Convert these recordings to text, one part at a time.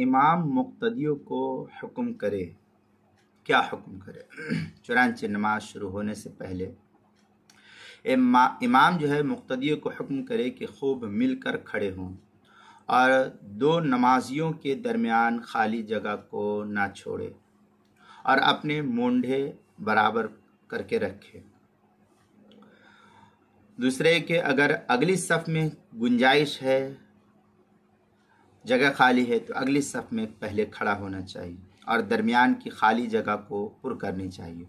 امام مقتدیوں کو حکم کرے، کیا حکم کرے؟ چنانچہ نماز شروع ہونے سے پہلے امام جو ہے مقتدیوں کو حکم کرے کہ خوب مل کر کھڑے ہوں اور دو نمازیوں کے درمیان خالی جگہ کو نہ چھوڑے اور اپنے مونڈھے برابر کر کے رکھے۔ دوسرے کہ اگر اگلی صف میں گنجائش ہے، جگہ خالی ہے، تو اگلی صف میں پہلے کھڑا ہونا چاہیے اور درمیان کی خالی جگہ کو پر کرنی چاہیے،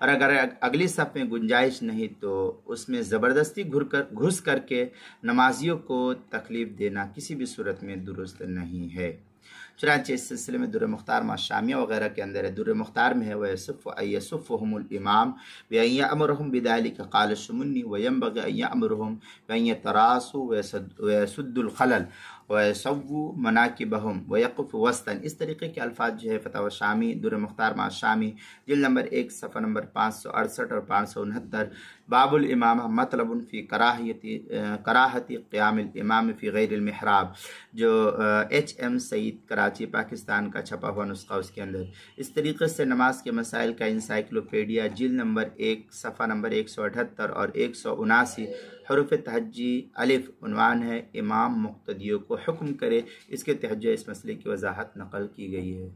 اور اگر اگلی صف میں گنجائش نہیں تو اس میں زبردستی گھس کر کے نمازیوں کو تکلیف دینا کسی بھی صورت میں درست نہیں ہے۔ چنانچہ اس سلسلے میں در مختار مع شامیہ وغیرہ کے اندر ہے، در مختار میں ہے وَيَصُفُّهُمُ الْإِمَامُ بِأَنْ يَأْمُرَهُمْ بِذَلِكَ قَالَ الشُّمُنِّي وَيَنْبَغِي أَنْ يَأْمُرَهُمْ بِأَنْ يَتَرَاصُوا وَيَسُدُّوا الْخَلَلَ وَيَسَوُّوا مَنَاكِبَهُمْ وَيَقِفُوا وَسْطًا۔ اس طریقے کے الفاظ جو ہے فتاوی شامی در مختار مع شامی جلد نمبر 1 صفحہ نمبر 568 اور 569، باب الامامہ مطلب فی کراہت قیام الامام فی غیر المحراب، جو ایچ ایم سعید کراچی پاکستان کا چھپا ہوا نسخہ اس کے اندر۔ اس طریقے سے نماز کے مسائل کا انسائکلوپیڈیا جلد نمبر 1 صفحہ نمبر 178 اور 179، حروف تہجی الف، عنوان ہے امام مقتدیوں کو حکم کرے، اس کے تحت اس مسئلے کی وضاحت نقل کی گئی ہے۔